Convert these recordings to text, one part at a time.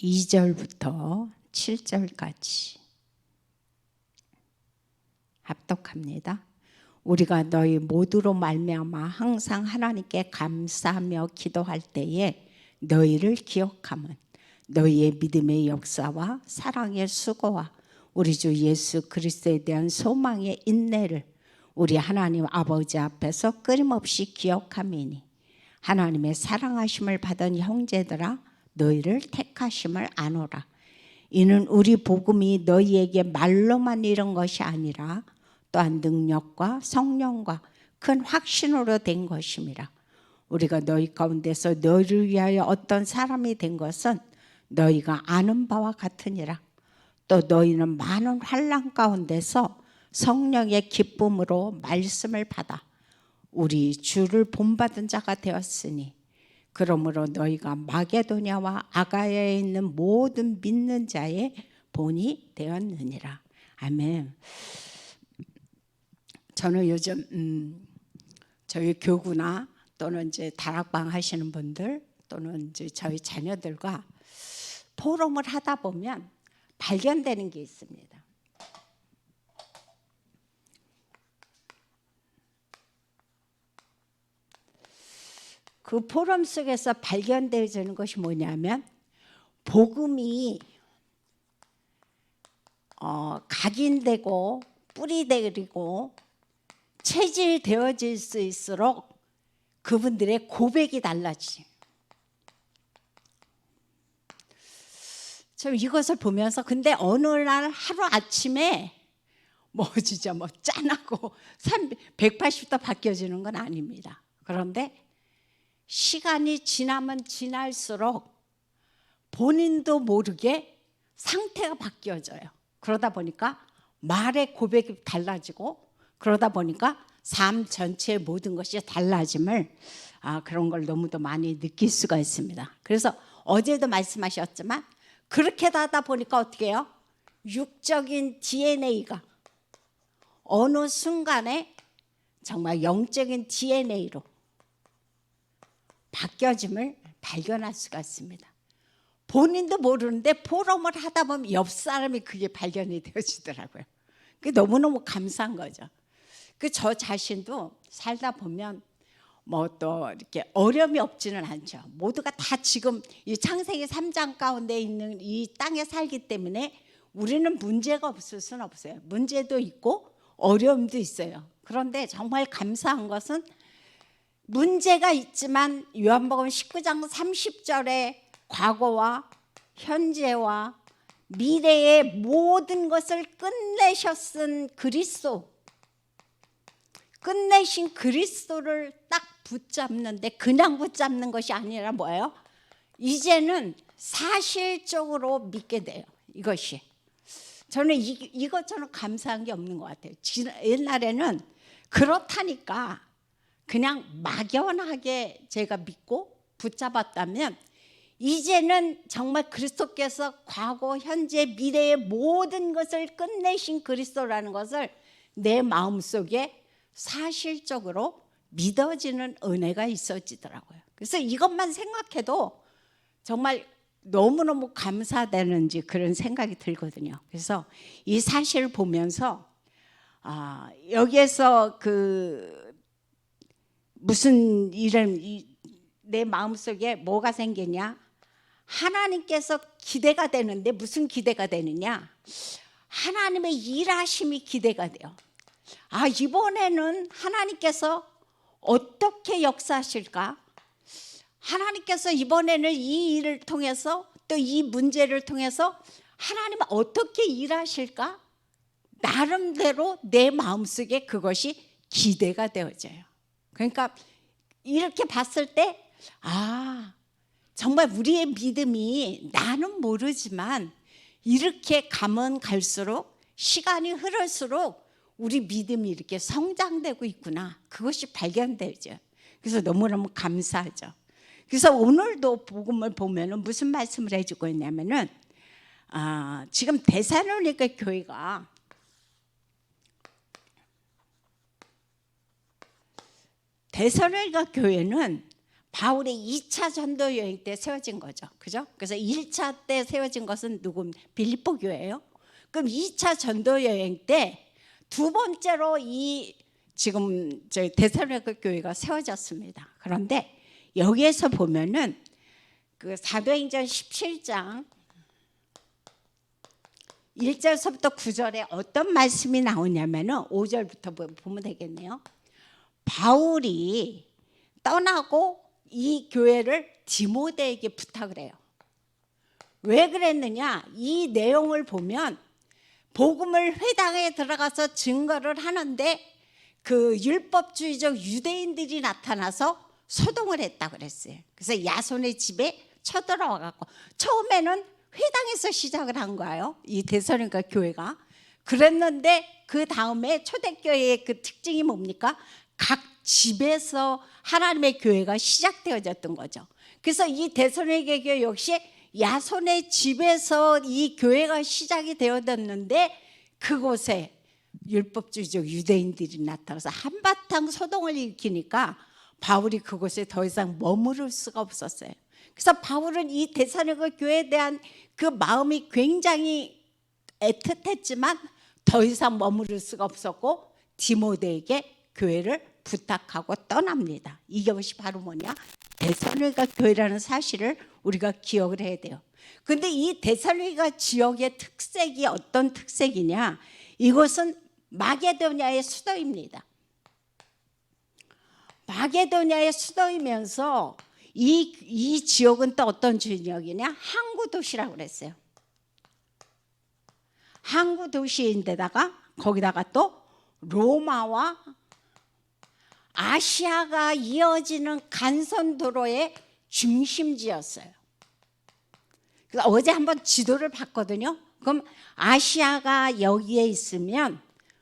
2절부터 7절까지 합독합니다. 우리가 너희 모두로 말미암아 항상 하나님께 감사하며 기도할 때에 너희를 기억함은 너희의 믿음의 역사와 사랑의 수고와 우리 주 예수 그리스도에 대한 소망의 인내를 우리 하나님 아버지 앞에서 끊임없이 기억함이니 하나님의 사랑하심을 받은 형제들아 너희를 택하심을 아노라. 이는 우리 복음이 너희에게 말로만 이른 것이 아니라 또한 능력과 성령과 큰 확신으로 된 것임이라. 우리가 너희 가운데서 너희를 위하여 어떤 사람이 된 것은 너희가 아는 바와 같으니라. 또 너희는 많은 환난 가운데서 성령의 기쁨으로 말씀을 받아 우리 주를 본받은 자가 되었으니 그러므로 너희가 마게도냐와 아가야에 있는 모든 믿는 자의 본이 되었느니라. 아멘. 저는 요즘 저희 교구나 또는 이제 다락방 하시는 분들 또는 이제 저희 자녀들과 포럼을 하다 보면 발견되는 게 있습니다. 그 포럼 속에서 발견되는 것이 뭐냐면 복음이 각인되고 뿌리되고 체질되어질 수 있을수록 그분들의 고백이 달라지. 저 이것을 보면서 근데 어느 날 하루 아침에 진짜 짠하고 180도 바뀌어지는 건 아닙니다. 그런데 시간이 지나면 지날수록 본인도 모르게 상태가 바뀌어져요. 그러다 보니까 말의 고백이 달라지고 그러다 보니까 삶 전체의 모든 것이 달라짐을 그런 걸 너무도 많이 느낄 수가 있습니다. 그래서 어제도 말씀하셨지만 그렇게 하다 보니까 어떻게 해요? 육적인 DNA가 어느 순간에 정말 영적인 DNA로 바뀌어짐을 발견할 수가 있습니다. 본인도 모르는데 포럼을 하다 보면 옆 사람이 그게 발견이 되어지더라고요. 그게 너무너무 감사한 거죠. 저 자신도 살다 보면 또 이렇게 어려움이 없지는 않죠. 모두가 다 지금 이 창세기 3장 가운데 있는 이 땅에 살기 때문에 우리는 문제가 없을 수는 없어요. 문제도 있고 어려움도 있어요. 그런데 정말 감사한 것은 문제가 있지만 요한복음 19장 30절에 과거와 현재와 미래의 모든 것을 끝내셨은 그리스도, 끝내신 그리스도를 딱 붙잡는데 그냥 붙잡는 것이 아니라 뭐예요? 이제는 사실적으로 믿게 돼요. 이것이. 저는 이것처럼 감사한 게 없는 것 같아요. 옛날에는 그렇다니까 그냥 막연하게 제가 믿고 붙잡았다면 이제는 정말 그리스도께서 과거, 현재, 미래의 모든 것을 끝내신 그리스도라는 것을 내 마음속에 사실적으로 믿어지는 은혜가 있어지더라고요. 그래서 이것만 생각해도 정말 너무너무 감사되는지 그런 생각이 들거든요. 그래서 이 사실을 보면서 여기에서 무슨 일은 내 마음속에 뭐가 생기냐? 하나님께서 기대가 되는데 무슨 기대가 되느냐? 하나님의 일하심이 기대가 돼요. 이번에는 하나님께서 어떻게 역사하실까? 하나님께서 이번에는 이 일을 통해서 또 이 문제를 통해서 하나님은 어떻게 일하실까? 나름대로 내 마음속에 그것이 기대가 되어져요. 그러니까 이렇게 봤을 때 정말 우리의 믿음이 나는 모르지만 이렇게 가면 갈수록 시간이 흐를수록 우리 믿음이 이렇게 성장되고 있구나. 그것이 발견되죠. 그래서 너무너무 감사하죠. 그래서 오늘도 복음을 보면 무슨 말씀을 해주고 있냐면은 지금 데살로니가 교회가 데살로니가 교회는 바울의 2차 전도 여행 때 세워진 거죠. 그죠? 그래서 1차 때 세워진 것은 누구? 빌립보 교회예요. 그럼 2차 전도 여행 때 두 번째로 이 지금 저희 데살로니가 교회가 세워졌습니다. 그런데 여기에서 보면은 그 사도행전 17장 1절서부터 9절에 어떤 말씀이 나오냐면은 5절부터 보면 되겠네요. 바울이 떠나고 이 교회를 디모데에게 부탁을 해요. 왜 그랬느냐? 이 내용을 보면 복음을 회당에 들어가서 증거를 하는데 그 율법주의적 유대인들이 나타나서 소동을 했다고 그랬어요. 그래서 야손의 집에 쳐들어와 갖고 처음에는 회당에서 시작을 한 거예요. 이 데살로니가 교회가. 그랬는데 그 다음에 초대교회의 그 특징이 뭡니까? 각 집에서 하나님의 교회가 시작되어졌던 거죠. 그래서 이 데살로니가 교회 역시 야손의 집에서 이 교회가 시작이 되어졌는데 그곳에 율법주의적 유대인들이 나타나서 한바탕 소동을 일으키니까 바울이 그곳에 더 이상 머무를 수가 없었어요. 그래서 바울은 이 데살로니가 교회에 대한 그 마음이 굉장히 애틋했지만 더 이상 머무를 수가 없었고 디모데에게 교회를 부탁하고 떠납니다. 이것이 바로 뭐냐? 데살로니가 교회라는 사실을 우리가 기억을 해야 돼요. 그런데 이 데살로니가 지역의 특색이 어떤 특색이냐? 이것은 마게도냐의 수도입니다. 마게도냐의 수도이면서 이 지역은 또 어떤 지역이냐? 항구 도시라고 그랬어요. 항구 도시인데다가 거기다가 또 로마와 아시아가 이어지는 간선도로의 중심지였어요. 그래서 어제 한번 지도를 봤거든요. 그럼 아시아가 여기에 있으면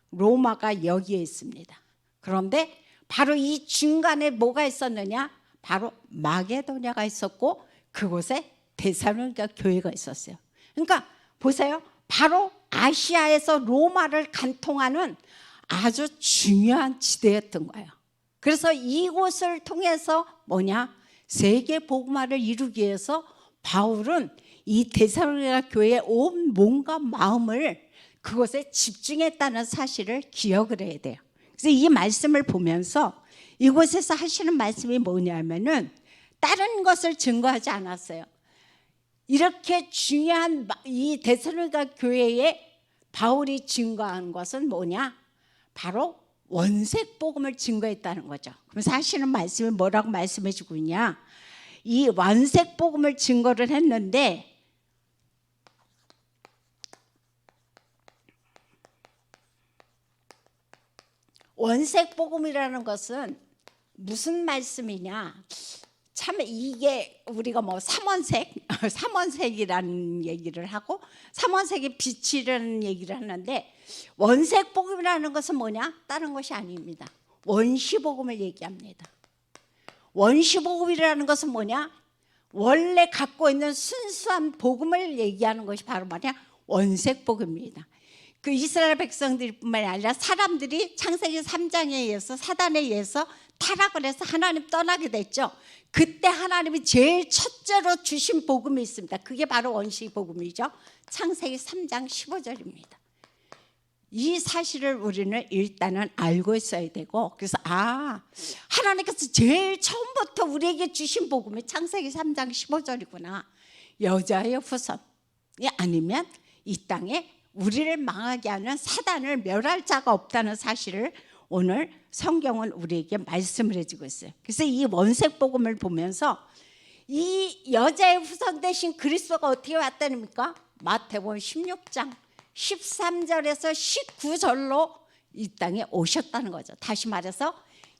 로마가 여기에 있습니다. 그런데 바로 이 중간에 뭐가 있었느냐? 바로 마게도냐가 있었고 그곳에 데살로니가 교회가 있었어요. 그러니까 보세요. 바로 아시아에서 로마를 관통하는 아주 중요한 지대였던 거예요. 그래서 이곳을 통해서 뭐냐? 세계 복음화를 이루기 위해서 바울은 이 데살로니가 교회의 온 몸과 마음을 그곳에 집중했다는 사실을 기억을 해야 돼요. 그래서 이 말씀을 보면서 이곳에서 하시는 말씀이 뭐냐면은 다른 것을 증거하지 않았어요. 이렇게 중요한 이 데살로니가 교회에 바울이 증거한 것은 뭐냐? 바로 원색 복음을 증거했다는 거죠. 그래서 하시는 말씀이 뭐라고 말씀해 주고 있냐? 이 원색 복음을 증거를 했는데 원색 복음이라는 것은 무슨 말씀이냐? 참 이게 우리가 뭐 삼원색이라는 얘기를 하고 삼원색의 빛이라는 얘기를 하는데 원색 복음이라는 것은 뭐냐? 다른 것이 아닙니다. 원시 복음을 얘기합니다. 원시 복음이라는 것은 뭐냐? 원래 갖고 있는 순수한 복음을 얘기하는 것이 바로 뭐냐? 원색 복음입니다. 그 이스라엘 백성들뿐만 아니라 사람들이 창세기 3장에 의해서 사단에 의해서 타락을 해서 하나님 떠나게 됐죠. 그때 하나님이 제일 첫째로 주신 복음이 있습니다. 그게 바로 원시 복음이죠. 창세기 3장 15절입니다. 이 사실을 우리는 일단은 알고 있어야 되고 그래서 하나님께서 제일 처음부터 우리에게 주신 복음이 창세기 3장 15절이구나. 여자의 후손이 아니면 이 땅에 우리를 망하게 하는 사단을 멸할 자가 없다는 사실을 오늘 성경은 우리에게 말씀을 해주고 있어요. 그래서 이 원색 복음을 보면서 이 여자의 후손 대신 그리스도가 어떻게 왔다니까? 마태복음 16장 13절에서 19절로 이 땅에 오셨다는 거죠. 다시 말해서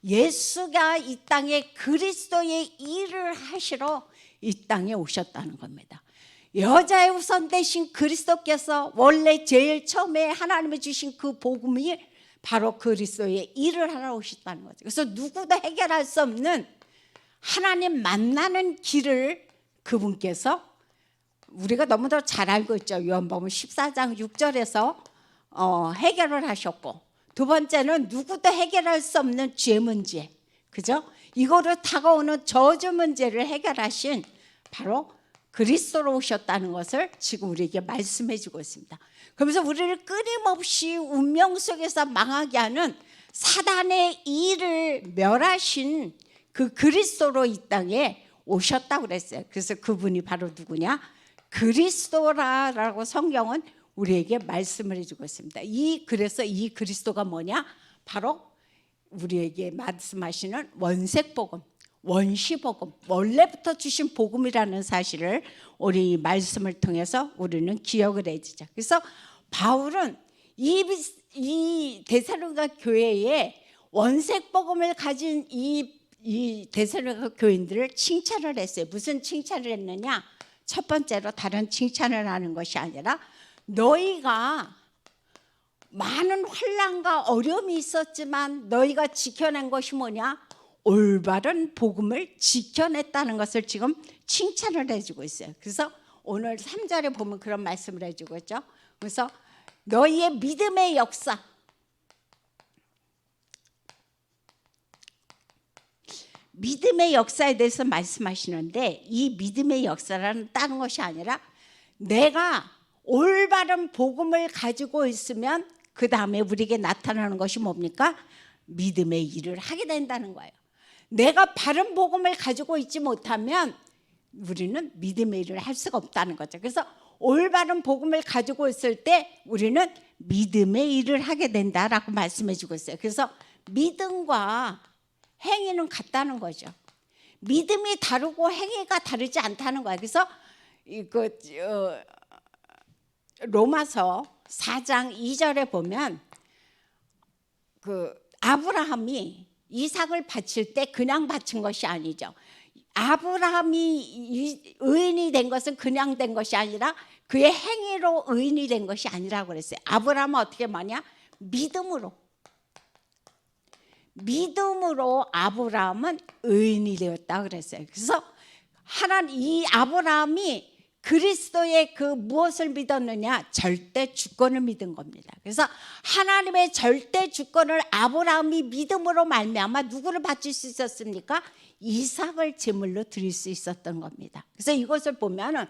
예수가 이 땅에 그리스도의 일을 하시러 이 땅에 오셨다는 겁니다. 여자의 후손 대신 그리스도께서 원래 제일 처음에 하나님이 주신 그 복음이 바로 그리스도의 일을 하러 오셨다는 거죠. 그래서 누구도 해결할 수 없는 하나님 만나는 길을 그분께서 우리가 너무도 잘 알고 있죠. 요한복음 14장 6절에서 해결을 하셨고 두 번째는 누구도 해결할 수 없는 죄 문제 그죠? 이거로 다가오는 저주 문제를 해결하신 바로 그리스도로 오셨다는 것을 지금 우리에게 말씀해 주고 있습니다. 그러면서 우리를 끊임없이 운명 속에서 망하게 하는 사단의 일을 멸하신 그 그리스도로 이 땅에 오셨다고 그랬어요. 그래서 그분이 바로 누구냐? 그리스도라고 성경은 우리에게 말씀을 해주고 있습니다. 그래서 이 그리스도가 뭐냐? 바로 우리에게 말씀하시는 원색복음, 원시복음, 원래부터 주신 복음이라는 사실을 우리 이 말씀을 통해서 우리는 기억을 해주자. 그래서 바울은 이 데살로니가 교회에 원색복음을 가진 이 데살로니가 교인들을 칭찬을 했어요. 무슨 칭찬을 했느냐? 첫 번째로 다른 칭찬을 하는 것이 아니라 너희가 많은 환난과 어려움이 있었지만 너희가 지켜낸 것이 뭐냐? 올바른 복음을 지켜냈다는 것을 지금 칭찬을 해주고 있어요. 그래서 오늘 3절에 보면 그런 말씀을 해주고 있죠. 그래서 너희의 믿음의 역사, 믿음의 역사에 대해서 말씀하시는데 이 믿음의 역사라는 다른 것이 아니라 내가 올바른 복음을 가지고 있으면 그 다음에 우리에게 나타나는 것이 뭡니까? 믿음의 일을 하게 된다는 거예요. 내가 바른 복음을 가지고 있지 못하면 우리는 믿음의 일을 할 수가 없다는 거죠. 그래서 올바른 복음을 가지고 있을 때 우리는 믿음의 일을 하게 된다라고 말씀해 주고 있어요. 그래서 믿음과 행위는 같다는 거죠. 믿음이 다르고 행위가 다르지 않다는 거예요. 그래서 로마서 4장 2절에 보면 아브라함이 이삭을 바칠 때 그냥 바친 것이 아니죠. 아브라함이 의인이 된 것은 그냥 된 것이 아니라 그의 행위로 의인이 된 것이 아니라고 그랬어요. 아브라함은 어떻게 뭐냐? 믿음으로 아브라함은 의인이 되었다 그랬어요. 그래서 이 아브라함이 그리스도의 그 무엇을 믿었느냐? 절대 주권을 믿은 겁니다. 그래서 하나님의 절대 주권을 아브라함이 믿음으로 말미암아 누구를 바칠 수 있었습니까? 이삭을 제물로 드릴 수 있었던 겁니다. 그래서 이것을 보면은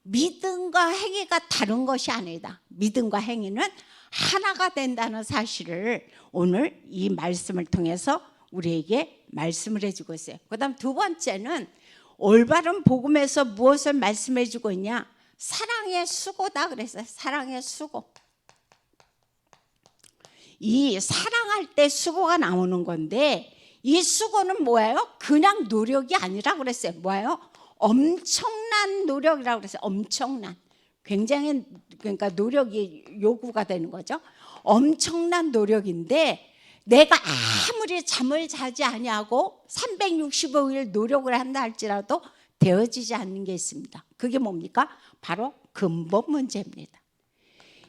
믿음과 행위가 다른 것이 아니다. 믿음과 행위는 하나가 된다는 사실을 오늘 이 말씀을 통해서 우리에게 말씀을 해주고 있어요. 그다음 두 번째는 올바른 복음에서 무엇을 말씀해 주고 있냐? 사랑의 수고다 그랬어요. 사랑의 수고. 이 사랑할 때 수고가 나오는 건데 이 수고는 뭐예요? 그냥 노력이 아니라 그랬어요. 뭐예요? 엄청난 노력이라고 그랬어요. 엄청난. 굉장히 그러니까 노력이 요구가 되는 거죠. 엄청난 노력인데 내가 아무리 잠을 자지 아니하고 365일 노력을 한다 할지라도 되어지지 않는 게 있습니다. 그게 뭡니까? 바로 근본 문제입니다.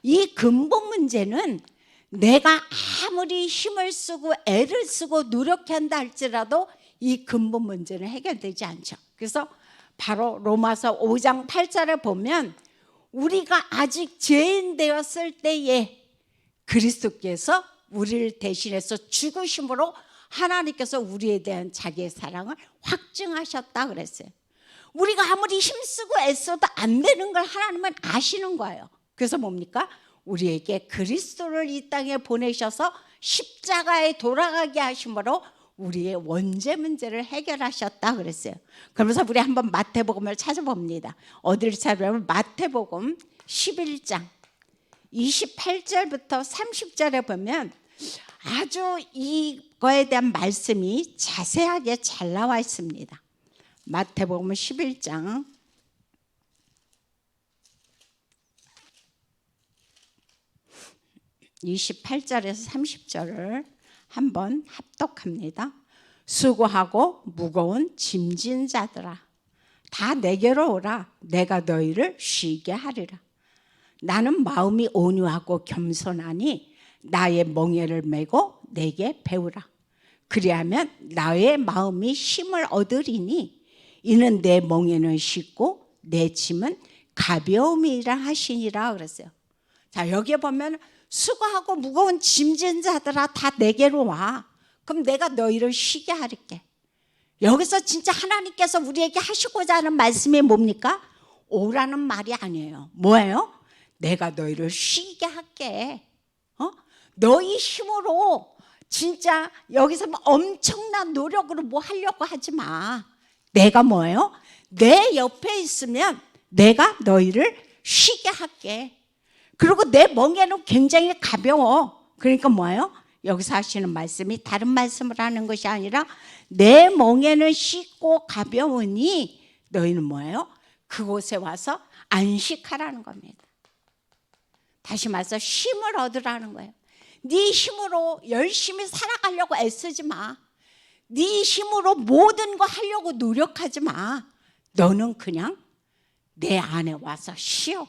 이 근본 문제는 내가 아무리 힘을 쓰고 애를 쓰고 노력한다 할지라도 이 근본 문제는 해결되지 않죠. 그래서 바로 로마서 5장 8절에 보면 우리가 아직 죄인 되었을 때에 그리스도께서 우리를 대신해서 죽으심으로 하나님께서 우리에 대한 자기의 사랑을 확증하셨다 그랬어요. 우리가 아무리 힘쓰고 애써도 안 되는 걸 하나님은 아시는 거예요. 그래서 뭡니까? 우리에게 그리스도를 이 땅에 보내셔서 십자가에 돌아가게 하심으로 우리의 원죄 문제를 해결하셨다 그랬어요. 그러면서 우리 한번 마태복음을 찾아봅니다. 어디를 찾아보면 마태복음 11장 28절부터 30절에 보면 아주 이거에 대한 말씀이 자세하게 잘 나와 있습니다. 마태복음 11장 28절에서 30절을 한번 합독합니다. 수고하고 무거운 짐진 자들아 다 내게로 오라. 내가 너희를 쉬게 하리라. 나는 마음이 온유하고 겸손하니 나의 멍에를 메고 내게 배우라. 그리하면 나의 마음이 힘을 얻으리니 이는 내 멍에는 쉽고 내 짐은 가벼움이라 하시니라 그랬어요. 자, 여기에 보면 수고하고 무거운 짐진 자들아 다 내게로 와. 그럼 내가 너희를 쉬게 하리께. 여기서 진짜 하나님께서 우리에게 하시고자 하는 말씀이 뭡니까? 오라는 말이 아니에요. 뭐예요? 내가 너희를 쉬게 할게. 너희 힘으로 진짜 여기서 뭐 엄청난 노력으로 뭐 하려고 하지 마. 내가 뭐예요? 내 옆에 있으면 내가 너희를 쉬게 할게. 그리고 내 멍에는 굉장히 가벼워. 그러니까 뭐예요? 여기서 하시는 말씀이 다른 말씀을 하는 것이 아니라 내 멍에는 쉽고 가벼우니 너희는 뭐예요? 그곳에 와서 안식하라는 겁니다. 다시 말해서 힘을 얻으라는 거예요. 네 힘으로 열심히 살아가려고 애쓰지 마. 네 힘으로 모든 거 하려고 노력하지 마. 너는 그냥 내 안에 와서 쉬어.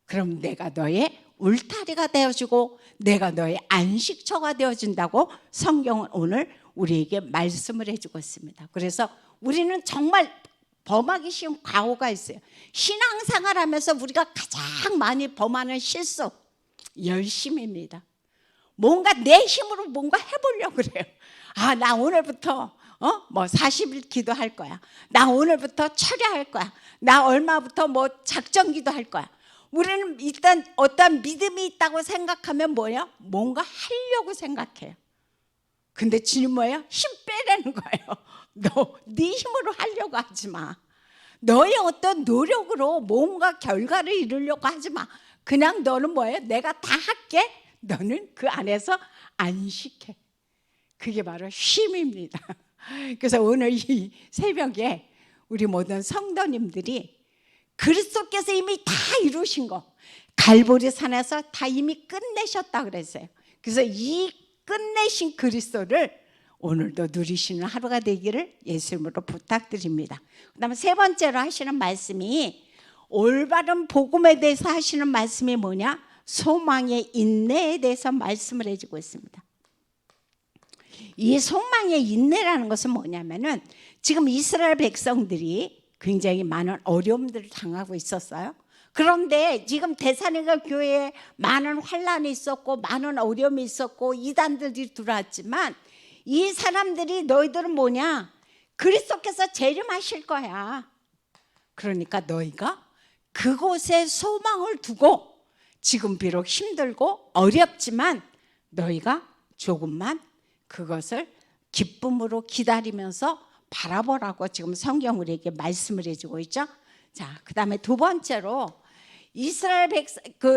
그럼 내가 너의 울타리가 되어주고 내가 너의 안식처가 되어준다고 성경은 오늘 우리에게 말씀을 해주고 있습니다. 그래서 우리는 정말 범하기 쉬운 과오가 있어요. 신앙생활 하면서 우리가 가장 많이 범하는 실수, 열심입니다. 뭔가 내 힘으로 뭔가 해보려고 그래요. 나 오늘부터 40일 기도할 거야. 나 오늘부터 철야할 거야. 나 얼마부터 작정 기도할 거야. 우리는 일단 어떤 믿음이 있다고 생각하면 뭐예요? 뭔가 하려고 생각해요. 근데 주님 뭐예요? 힘 빼라는 거예요. 네 힘으로 하려고 하지 마. 너의 어떤 노력으로 뭔가 결과를 이루려고 하지 마. 그냥 너는 뭐예요? 내가 다 할게. 너는 그 안에서 안식해. 그게 바로 쉼입니다. 그래서 오늘 이 새벽에 우리 모든 성도님들이 그리스도께서 이미 다 이루신 거 갈보리 산에서 다 이미 끝내셨다 그랬어요. 그래서 이 끝내신 그리스도를 오늘도 누리시는 하루가 되기를 예수 이름으로 부탁드립니다. 그다음에 세 번째로 하시는 말씀이 올바른 복음에 대해서 하시는 말씀이 뭐냐? 소망의 인내에 대해서 말씀을 해주고 있습니다. 이 소망의 인내라는 것은 뭐냐면은 지금 이스라엘 백성들이 굉장히 많은 어려움들을 당하고 있었어요. 그런데 지금 데살로니가 교회에 많은 환란이 있었고 많은 어려움이 있었고 이단들이 들어왔지만 이 사람들이 너희들은 뭐냐? 그리스도께서 재림하실 거야. 그러니까 너희가 그곳에 소망을 두고 지금 비록 힘들고 어렵지만 너희가 조금만 그것을 기쁨으로 기다리면서 바라보라고 지금 성경 우리에게 말씀을 해주고 있죠. 자, 그 다음에 두 번째로 이스라엘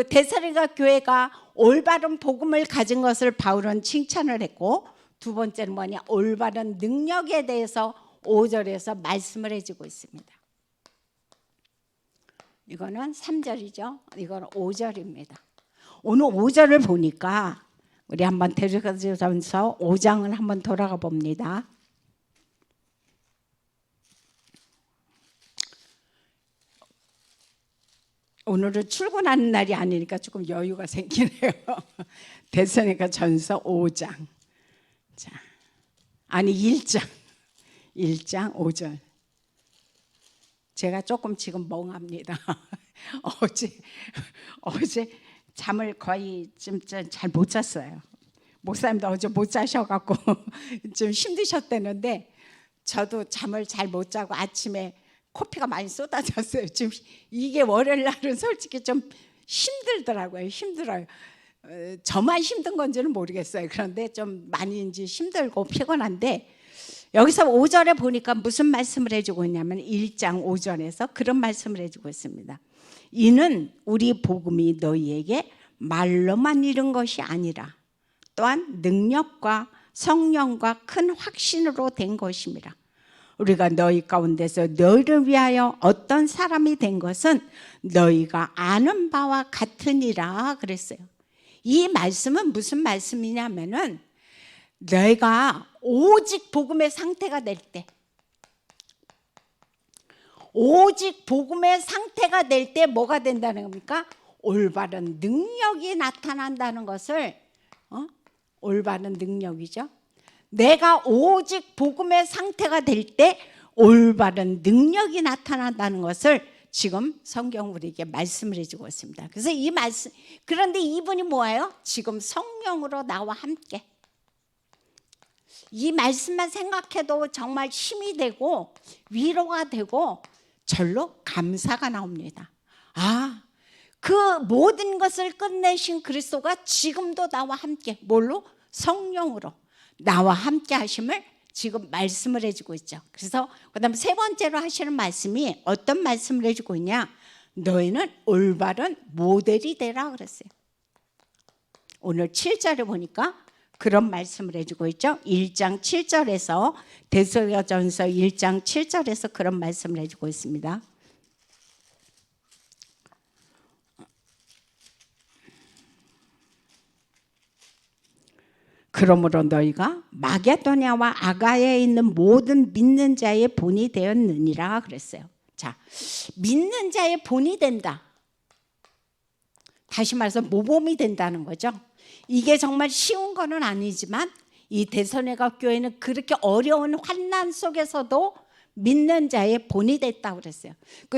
데살로니가 교회가 올바른 복음을 가진 것을 바울은 칭찬을 했고 두 번째는 뭐냐? 올바른 능력에 대해서 5절에서 말씀을 해주고 있습니다. 이거는 3절이죠. 이거는 5절입니다. 오늘 5절을 보니까 우리 한번 데려가면서 5장을 한번 돌아가 봅니다. 오늘은 출근하는 날이 아니니까 조금 여유가 생기네요. 데살로니가 전서 5장. 자, 아니 1장 5절. 제가 조금 지금 멍합니다. 어제 잠을 거의 좀 잘 못 잤어요. 목사님도 어제 못 자셔갖고 좀 힘드셨다는데 저도 잠을 잘 못 자고 아침에 코피가 많이 쏟아졌어요. 지금 이게 월요일 날은 솔직히 좀 힘들더라고요. 힘들어요. 저만 힘든 건지는 모르겠어요. 그런데 좀 많이 이제 힘들고 피곤한데 여기서 5절에 보니까 무슨 말씀을 해주고 있냐면 1장 5절에서 그런 말씀을 해주고 있습니다. 이는 우리 복음이 너희에게 말로만 이른 것이 아니라 또한 능력과 성령과 큰 확신으로 된 것입니다. 우리가 너희 가운데서 너희를 위하여 어떤 사람이 된 것은 너희가 아는 바와 같으니라 그랬어요. 이 말씀은 무슨 말씀이냐면은 내가 오직 복음의 상태가 될 때, 오직 복음의 상태가 될 때 뭐가 된다는 겁니까? 올바른 능력이 나타난다는 것을 올바른 능력이죠. 내가 오직 복음의 상태가 될 때 올바른 능력이 나타난다는 것을 지금 성경 우리에게 말씀을 해주고 있습니다. 그래서 이 말씀, 그런데 이분이 뭐예요? 지금 성령으로 나와 함께 이 말씀만 생각해도 정말 힘이 되고 위로가 되고 절로 감사가 나옵니다. 아, 그 모든 것을 끝내신 그리스도가 지금도 나와 함께 뭘로? 성령으로 나와 함께 하심을 지금 말씀을 해주고 있죠. 그래서 그다음 세 번째로 하시는 말씀이 어떤 말씀을 해주고 있냐? 너희는 올바른 모델이 되라 그랬어요. 오늘 7절에 보니까 그런 말씀을 해주고 있죠. 1장 7절에서 데살로니가전서 1장 7절에서 그런 말씀을 해주고 있습니다. 그러므로 너희가 마게도냐와 아가야에 있는 모든 믿는 자의 본이 되었느니라 그랬어요. 자, 믿는 자의 본이 된다. 다시 말해서 모범이 된다는 거죠. 이게 정말 쉬운 거는 아니지만 이 데살로니가 교회는 그렇게 어려운 환난 속에서도 믿는 자의 본이 됐다고 그랬어요.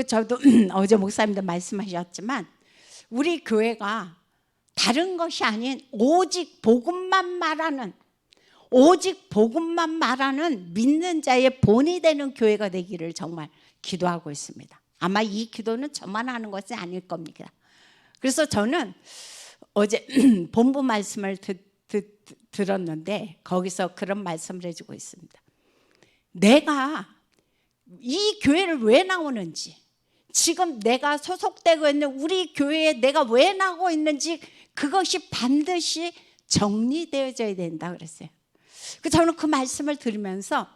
저도 어제 목사님도 말씀하셨지만 우리 교회가 다른 것이 아닌 오직 복음만 말하는 믿는 자의 본이 되는 교회가 되기를 정말 기도하고 있습니다. 아마 이 기도는 저만 하는 것이 아닐 겁니다. 그래서 저는 어제 본부 말씀을 들었는데 거기서 그런 말씀을 해주고 있습니다. 내가 이 교회를 왜 나오는지, 지금 내가 소속되고 있는 우리 교회에 내가 왜 나오고 있는지 그것이 반드시 정리되어져야 된다 그랬어요. 저는 그 말씀을 들으면서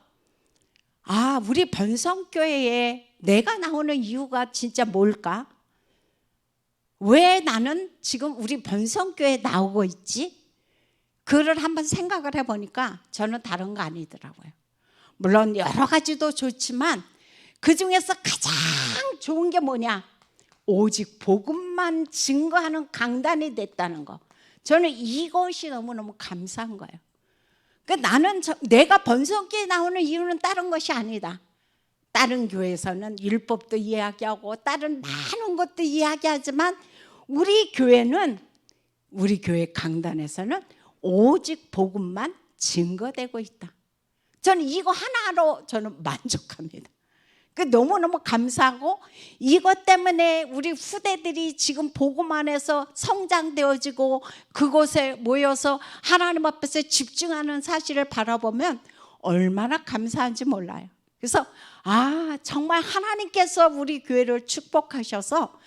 아, 우리 번성교회에 내가 나오는 이유가 진짜 뭘까? 왜 나는 지금 우리 번성교회에 나오고 있지? 그걸 한번 생각을 해보니까 저는 다른 거 아니더라고요. 물론 여러 가지도 좋지만 그중에서 가장 좋은 게 뭐냐? 오직 복음만 증거하는 강단이 됐다는 거. 저는 이것이 너무너무 감사한 거예요. 나는 내가 번성교회에 나오는 이유는 다른 것이 아니다. 다른 교회에서는 율법도 이야기하고 다른 많은 것도 이야기하지만 우리 교회는, 우리 교회 강단에서는 오직 복음만 증거되고 있다. 저는 이거 하나로 저는 만족합니다. 너무너무 감사하고 이것 때문에 우리 후대들이 지금 복음 안에서 성장되어지고 그곳에 모여서 하나님 앞에서 집중하는 사실을 바라보면 얼마나 감사한지 몰라요. 그래서 아, 정말 하나님께서 우리 교회를 축복하셔서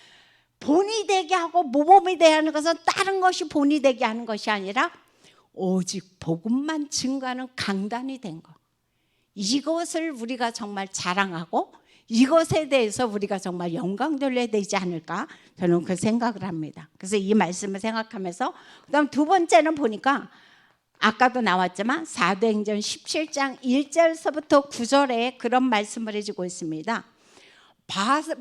본이 되게 하고 모범이 되게 하는 것은 다른 것이 본이 되게 하는 것이 아니라 오직 복음만 증거하는 강단이 된 것. 이것을 우리가 정말 자랑하고 이것에 대해서 우리가 정말 영광 돌려야 되지 않을까, 저는 그 생각을 합니다. 그래서 이 말씀을 생각하면서 그다음 두 번째는 보니까 아까도 나왔지만 사도행전 17장 1절서부터 9절에 그런 말씀을 해주고 있습니다.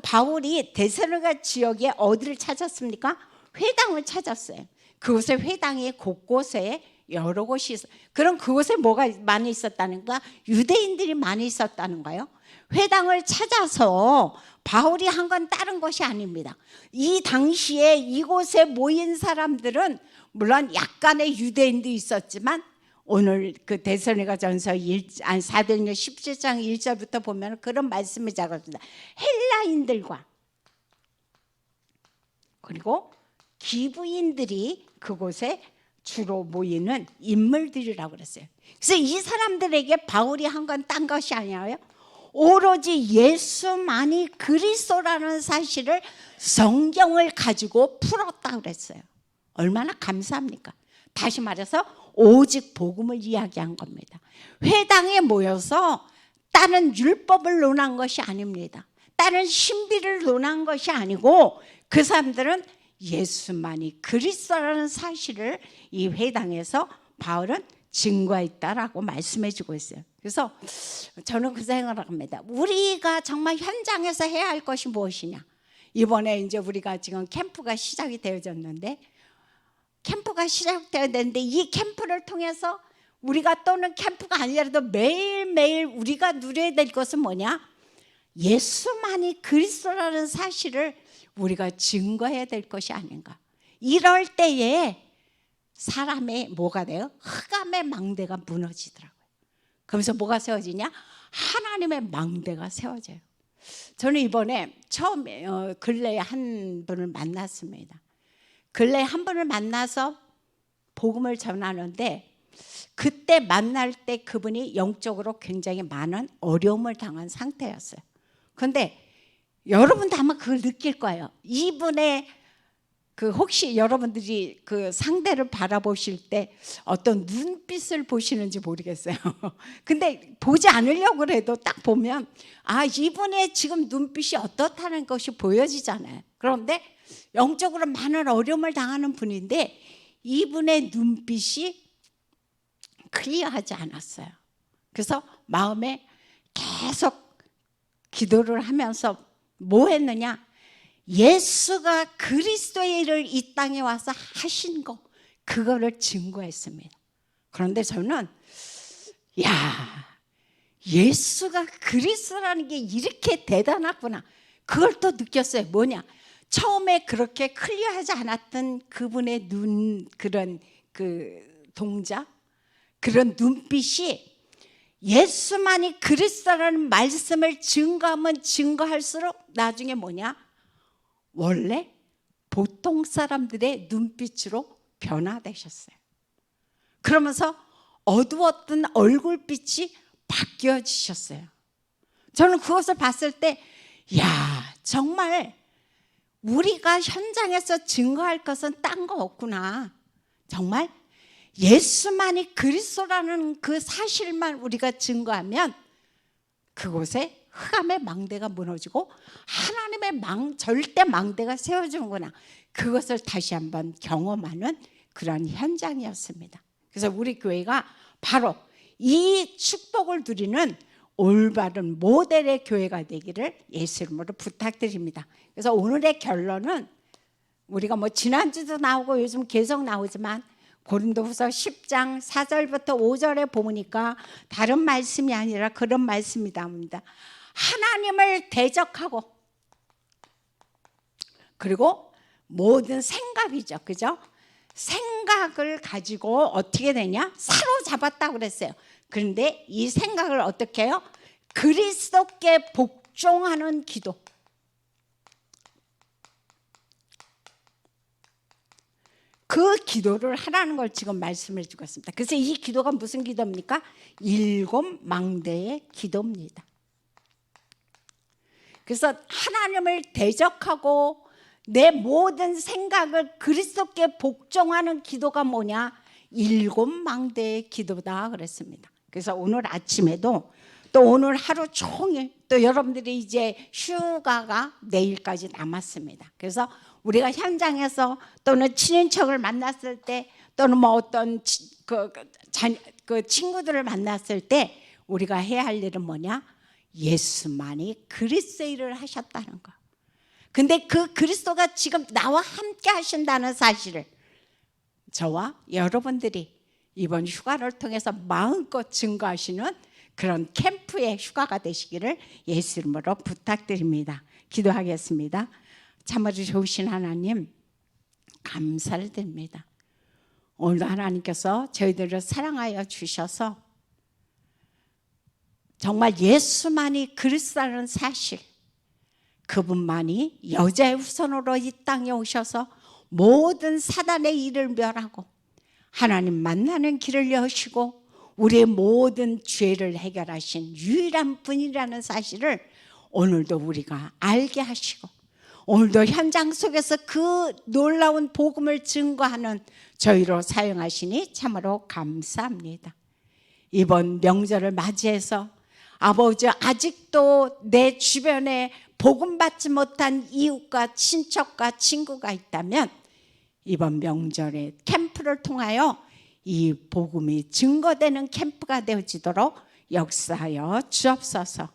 바울이 데살로니가 지역에 어디를 찾았습니까? 회당을 찾았어요. 그곳에 회당이 곳곳에 여러 곳이 있어요. 그럼 그곳에 뭐가 많이 있었다는가? 유대인들이 많이 있었다는 거예요. 회당을 찾아서 바울이 한 건 다른 것이 아닙니다. 이 당시에 이곳에 모인 사람들은 물론 약간의 유대인도 있었지만 오늘 그 데살로니가전서 사도행전 17장 1절부터 보면 그런 말씀이 작업니다. 헬라인들과 그리고 기브인들이 그곳에 주로 모이는 인물들이라고 그랬어요. 그래서 이 사람들에게 바울이 한 건 딴 것이 아니에요. 오로지 예수만이 그리스도라는 사실을 성경을 가지고 풀었다 그랬어요. 얼마나 감사합니까? 다시 말해서 오직 복음을 이야기한 겁니다. 회당에 모여서 다른 율법을 논한 것이 아닙니다. 다른 신비를 논한 것이 아니고 그 사람들은 예수만이 그리스도라는 사실을 이 회당에서 바울은 증거했다라고 말씀해 주고 있어요. 그래서 저는 그 생각을 합니다. 우리가 정말 현장에서 해야 할 것이 무엇이냐? 이번에 이제 우리가 지금 캠프가 시작이 되어졌는데 캠프가 시작되어야 되는데 이 캠프를 통해서 우리가 또는 캠프가 아니라도 매일매일 우리가 누려야 될 것은 뭐냐? 예수만이 그리스도라는 사실을 우리가 증거해야 될 것이 아닌가. 이럴 때에 사람의 뭐가 돼요? 흑암의 망대가 무너지더라고요. 그러면서 뭐가 세워지냐? 하나님의 망대가 세워져요. 저는 이번에 처음에 근래에 한 분을 만났습니다. 근래에 한 분을 만나서 복음을 전하는데, 그때 만날 때 그분이 영적으로 굉장히 많은 어려움을 당한 상태였어요. 그런데 여러분도 아마 그걸 느낄 거예요. 이분의 혹시 여러분들이 그 상대를 바라보실 때 어떤 눈빛을 보시는지 모르겠어요. 근데 보지 않으려고 해도 딱 보면 이분의 지금 눈빛이 어떻다는 것이 보여지잖아요. 그런데 영적으로 많은 어려움을 당하는 분인데 이분의 눈빛이 클리어하지 않았어요. 그래서 마음에 계속 기도를 하면서 뭐 했느냐? 예수가 그리스도의 일을 이 땅에 와서 하신 거, 그거를 증거했습니다. 그런데 저는 예수가 그리스도라는 게 이렇게 대단하구나, 그걸 또 느꼈어요. 뭐냐? 처음에 그렇게 클리어하지 않았던 그분의 그런 동작, 그런 눈빛이 예수만이 그리스도라는 말씀을 증거하면 증거할수록 나중에 뭐냐? 원래 보통 사람들의 눈빛으로 변화되셨어요. 그러면서 어두웠던 얼굴빛이 바뀌어지셨어요. 저는 그것을 봤을 때 정말 우리가 현장에서 증거할 것은 딴 거 없구나. 정말 예수만이 그리스도라는 그 사실만 우리가 증거하면 그곳에 흑암의 망대가 무너지고 하나님의 절대 망대가 세워지는구나. 그것을 다시 한번 경험하는 그런 현장이었습니다. 그래서 우리 교회가 바로 이 축복을 누리는 올바른 모델의 교회가 되기를 예수 이름으로 부탁드립니다. 그래서 오늘의 결론은 우리가 지난주도 나오고 요즘 계속 나오지만 고린도후서 10장 4절부터 5절에 보니까 다른 말씀이 아니라 그런 말씀이 나옵니다. 하나님을 대적하고, 그리고 모든 생각이죠, 그죠? 생각을 가지고 어떻게 되냐? 사로잡았다고 그랬어요. 그런데 이 생각을 어떻게 해요? 그리스도께 복종하는 기도. 그 기도를 하라는 걸 지금 말씀해 주고 있습니다. 그래서 이 기도가 무슨 기도입니까? 7 망대의 기도입니다. 그래서 하나님을 대적하고 내 모든 생각을 그리스도께 복종하는 기도가 뭐냐? 7 망대의 기도다 그랬습니다. 그래서 오늘 아침에도 또 오늘 하루 종일 또 여러분들이 이제 휴가가 내일까지 남았습니다. 그래서 우리가 현장에서 또는 친인척을 만났을 때 또는 어떤 친구들을 만났을 때 우리가 해야 할 일은 뭐냐? 예수만이 그리스도의 일을 하셨다는 거. 근데 그 그리스도가 지금 나와 함께 하신다는 사실을 저와 여러분들이 이번 휴가를 통해서 마음껏 증거하시는 그런 캠프의 휴가가 되시기를 예수 이름으로 부탁드립니다. 기도하겠습니다. 참으로 좋으신 하나님, 감사를 드립니다. 오늘도 하나님께서 저희들을 사랑하여 주셔서 정말 예수만이 그리스도라는 사실, 그분만이 여자의 후손으로 이 땅에 오셔서 모든 사단의 일을 멸하고 하나님 만나는 길을 여시고 우리의 모든 죄를 해결하신 유일한 분이라는 사실을 오늘도 우리가 알게 하시고 오늘도 현장 속에서 그 놀라운 복음을 증거하는 저희로 사용하시니 참으로 감사합니다. 이번 명절을 맞이해서 아버지, 아직도 내 주변에 복음 받지 못한 이웃과 친척과 친구가 있다면 이번 명절에 캠프를 통하여 이 복음이 증거되는 캠프가 되어지도록 역사하여 주옵소서.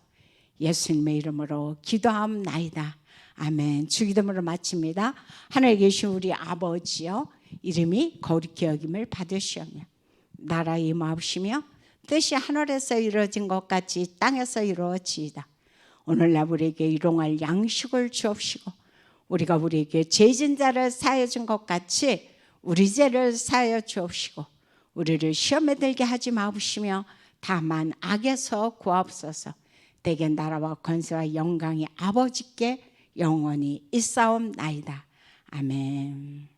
예수님의 이름으로 기도하옵나이다. 아멘. 주기도문으로 마칩니다. 하늘에 계신 우리 아버지여, 이름이 거룩히 여김을 받으시오며 나라에 임하옵시며 뜻이 하늘에서 이루어진 것 같이 땅에서 이루어지이다. 오늘날 우리에게 일용할 양식을 주옵시고 우리가 우리에게 죄진 자를 사하여 준 것 같이 우리 죄를 사하여 주옵시고 우리를 시험에 들게 하지 마옵시며 다만 악에서 구하옵소서. 대개 나라와 권세와 영광이 아버지께 영원히 있사옵나이다. 아멘.